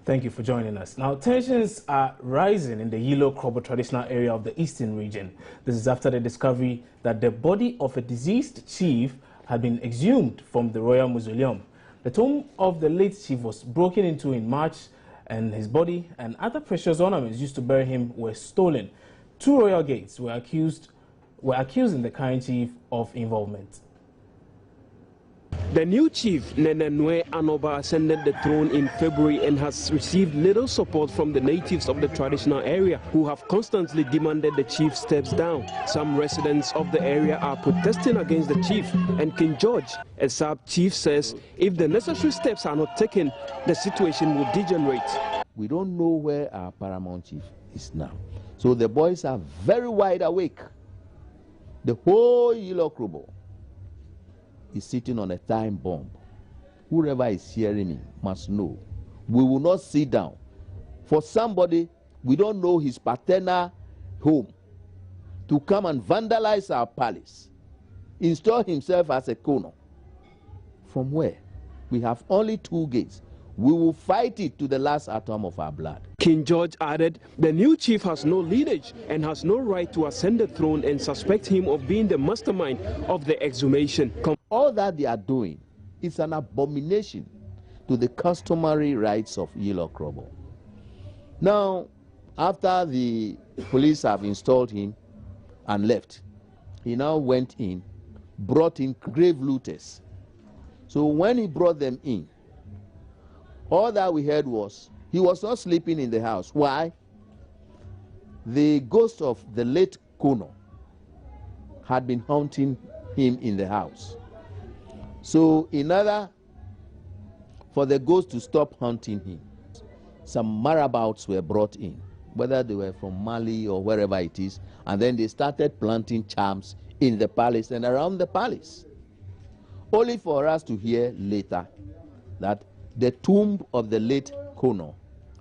Thank you for joining us. Now, tensions are rising in the Yilo Krobo traditional area of the eastern region. This is after the discovery that the body of a deceased chief had been exhumed from the royal mausoleum. The tomb of the late chief was broken into in March, and his body and other precious ornaments used to bury him were stolen. 2 royal gates were accusing the current chief of involvement. The new chief, Nenenwe Anoba, ascended the throne in February and has received little support from the natives of the traditional area, who have constantly demanded the chief steps down. Some residents of the area are protesting against the chief, and King George, a sub-chief, says if the necessary steps are not taken, the situation will degenerate. We don't know where our paramount chief is now. So the boys are very wide awake. The whole Yilo Krobo is sitting on a time bomb. Whoever is hearing me must know we will not sit down for somebody we don't know his paternal home to come and vandalize our palace, install himself as a colonel. From where? We have only 2 gates. We will fight it to the last atom of our blood. King George added, the new chief has no lineage and has no right to ascend the throne, and suspect him of being the mastermind of the exhumation. All that they are doing is an abomination to the customary rights of Yilo Krobo. Now, after the police have installed him and left, he now went in, brought in grave looters. So when he brought them in, all that we heard was he was not sleeping in the house. Why? The ghost of the late Kono had been haunting him in the house. So in order for the ghost to stop haunting him, some marabouts were brought in, whether they were from Mali or wherever it is, and then they started planting charms in the palace and around the palace. Only for us to hear later that the tomb of the late Kono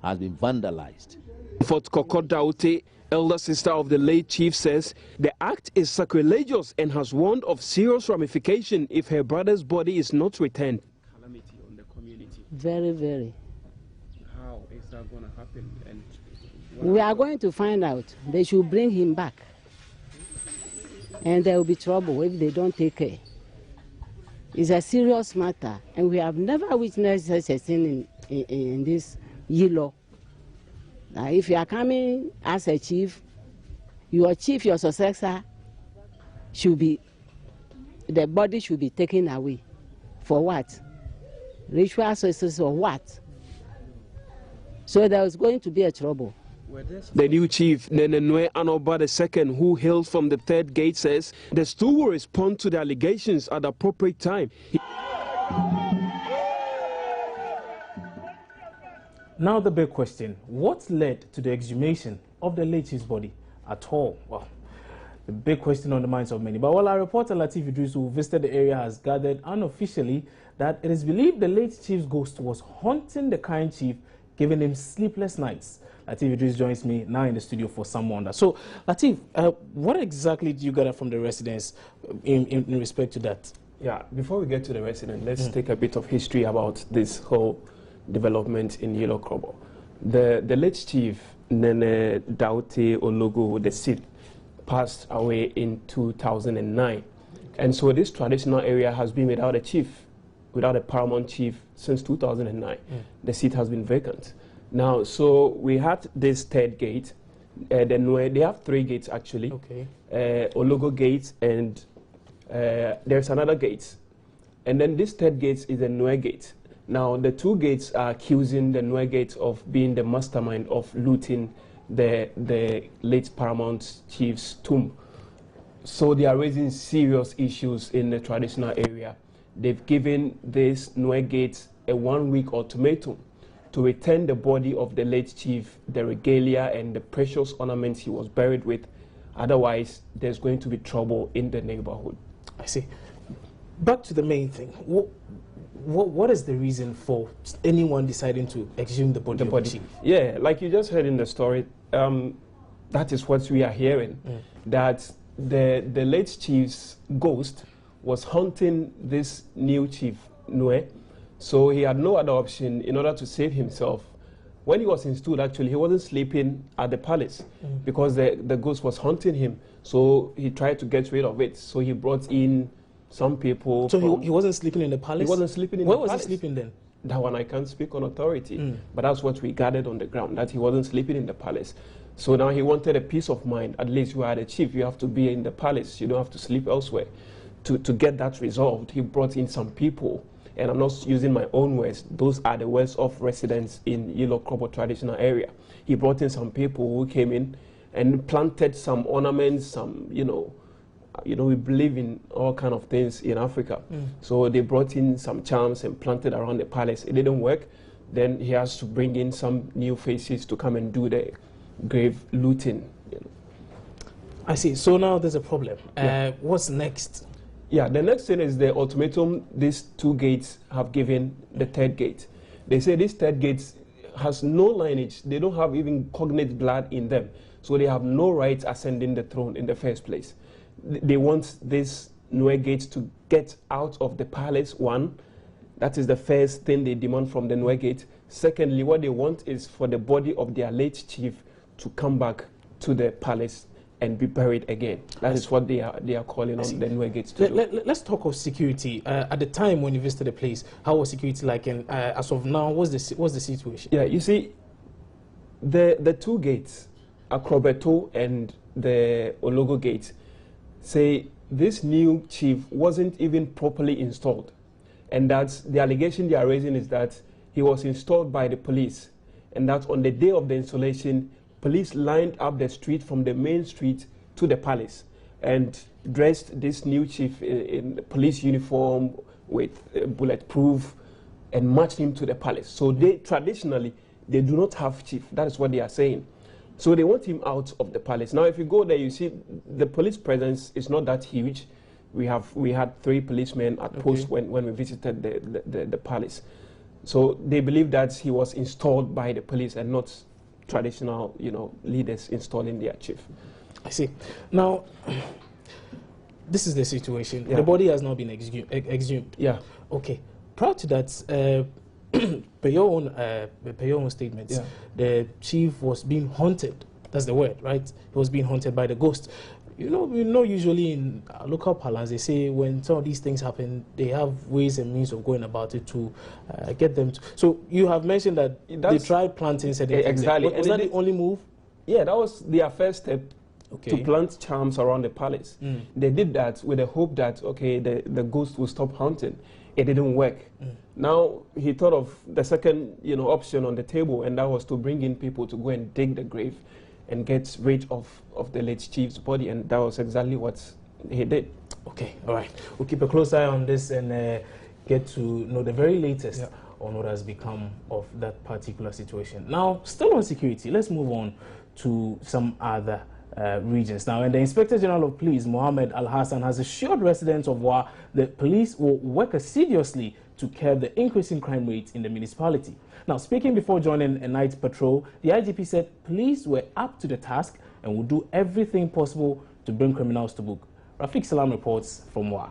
has been vandalized. Fort Kokodaute, elder sister of the late chief, says the act is sacrilegious and has warned of serious ramification if her brother's body is not returned. Calamity on the community. Very, very. How is that going to happen? And we are going to find out. They should bring him back. And there will be trouble if they don't take care. It's a serious matter, and we have never witnessed such a thing in this Yilo. Now, if you are coming as a chief, your successor, the body should be taken away. For what? Ritual sources or what? So there is going to be a trouble. The new chief, Nenenwe Anoba II, who hails from the 3rd gate, says the stool will respond to the allegations at the appropriate time. Now the big question, what led to the exhumation of the late chief's body at all? Well, the big question on the minds of many. But while our reporter Latif Idris, who visited the area, has gathered unofficially that it is believed the late chief's ghost was haunting the current chief, giving him sleepless nights. Latif Idris joins me now in the studio for some wonder. So, Latif, what exactly do you gather from the residents in respect to that? Yeah, before we get to the resident, let's take a bit of history about this whole development in Yilo Krobo. The late chief, Nene Daute Ologo, the Sith, passed away in 2009. And so this traditional area has been without a chief, without a paramount chief since 2009. The seat has been vacant. Now, so we had this 3rd gate. They have 3 gates actually. Okay. Ologo gate, and there's another gate. And then this 3rd gate is the Nwe gate. Now, the 2 gates are accusing the Nwe gate of being the mastermind of looting the late paramount chief's tomb. So they are raising serious issues in the traditional area. They've given this Nwe gate a 1-week ultimatum to return the body of the late chief, the regalia and the precious ornaments he was buried with. Otherwise, there's going to be trouble in the neighborhood. I see. Back to the main thing. What is the reason for anyone deciding to exhume the body of the chief? Yeah, like you just heard in the story, that is what we are hearing, that the late chief's ghost was haunting this new chief, Nwe. So he had no other option in order to save himself when he was installed, actually, he wasn't sleeping at the palace because the ghost was haunting him. So he tried to get rid of it. So he brought in some people. So he wasn't sleeping in the palace? He wasn't sleeping in the palace. Where was he sleeping then? That one I can't speak on authority. But that's what we gathered on the ground, that he wasn't sleeping in the palace. So now he wanted a peace of mind. At least you are the chief. You have to be in the palace. You don't have to sleep elsewhere. To get that resolved, he brought in some people. And I'm not using my own words. Those are the words of residents in Yilo Krobo traditional area. He brought in some people who came in and planted some ornaments, some, we believe in all kind of things in Africa. So they brought in some charms and planted around the palace. It didn't work. Then he has to bring in some new faces to come and do the grave looting. I see. So now there's a problem. What's next? Yeah, the next thing is the ultimatum these two gates have given the third gate. They say this third gate has no lineage. They don't have even cognate blood in them. So they have no right ascending the throne in the first place. They want this Nue gate to get out of the palace, one. That is the first thing they demand from the Nue gate. Secondly, what they want is for the body of their late chief to come back to the palace and be buried again. That is what they are calling on the Nue gates to do. Let's talk of security. At the time when you visited the place, how was security like? And as of now, what's the situation? Yeah, you see, the two gates, Akrobeto and the Ologo gate, say this new chief wasn't even properly installed. And that's the allegation they are raising, is that he was installed by the police, and that on the day of the installation, police lined up the street from the main street to the palace and dressed this new chief in police uniform with bulletproof and marched him to the palace. So they traditionally, they do not have chief. That is what they are saying. So they want him out of the palace. Now, if you go there, you see the police presence is not that huge. We had 3 policemen at post when we visited the palace. So they believe that he was installed by the police and not traditional, leaders installing their chief. I see. Now, this is the situation. Yeah. The body has now been exhumed. Yeah. Okay. Prior to that, per your own statements, the chief was being haunted. That's the word, right? He was being haunted by the ghost. Usually in local parlance, they say when some of these things happen, they have ways and means of going about it to get them to. So you have mentioned that they tried planting certain things. Exactly. Was that the only move? Yeah, that was their first step, to plant charms around the palace. They did that with the hope that, the ghost will stop haunting. It didn't work. Now he thought of the second, option on the table, and that was to bring in people to go and dig the grave and get rid of the late chief's body, and that was exactly what he did. Okay, all right. We'll keep a close eye on this and get to know the very latest on what has become of that particular situation. Now, still on security, let's move on to some other regions now. And the Inspector General of Police, Mohammed Al-Hassan, has assured residents of Wa the police will work assiduously to curb the increasing crime rate in the municipality. Now, speaking before joining a night patrol, the IGP said police were up to the task and will do everything possible to bring criminals to book. Rafiq Salam reports from Wa.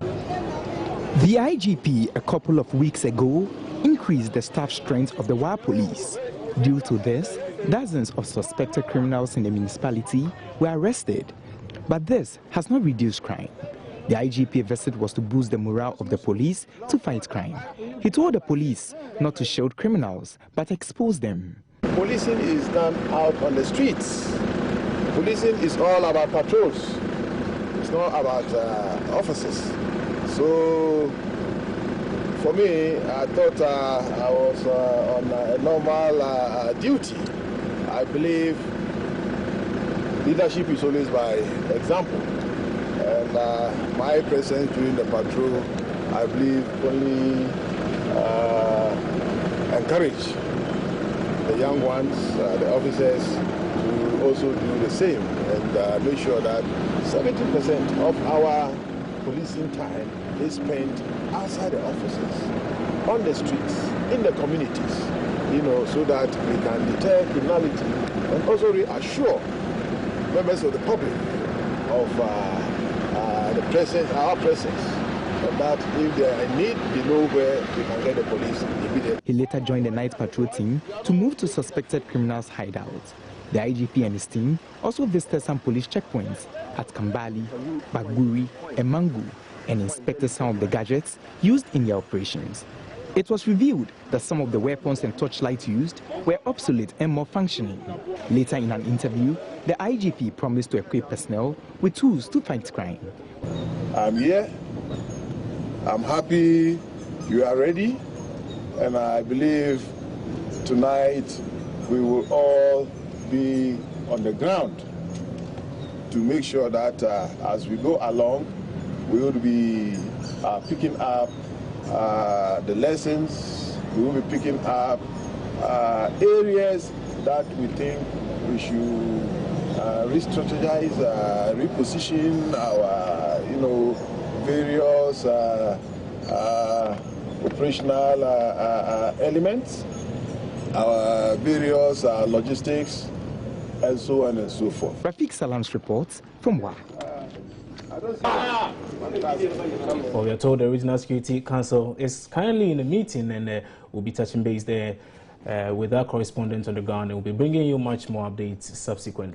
The IGP a couple of weeks ago increased the staff strength of the Wa police. Due to this, dozens of suspected criminals in the municipality were arrested. But this has not reduced crime. The IGP visit was to boost the morale of the police to fight crime. He told the police not to shield criminals, but expose them. Policing is done out on the streets. Policing is all about patrols. It's not about officers. So, for me, I thought I was on a normal duty. I believe leadership is always by example. And my presence during the patrol, I believe, only encourage the young ones, the officers, to also do the same and make sure that 70% of our policing time is spent outside the offices, on the streets, in the communities, so that we can deter criminality and also reassure members of the public of our presence that if they are in need, they know where they can get the police immediately. He later joined the night patrol team to move to suspected criminals' hideouts. The IGP and his team also visited some police checkpoints at Kambali, Baguri, and Mangu and inspected some of the gadgets used in their operations. It was revealed that some of the weapons and torchlights used were obsolete and more functioning. Later in an interview, the IGP promised to equip personnel with tools to fight crime. I'm here. I'm happy you are ready. And I believe tonight we will all be on the ground to make sure that as we go along, we will be picking up the lessons. We will be picking up areas that we think we should re-strategize, reposition our, various operational elements, our various logistics, and so on and so forth. Rafiq Salam's reports from WA. Well, we are told the Regional Security Council is currently in a meeting, and we'll be touching base there with our correspondent on the ground, and we'll be bringing you much more updates subsequently.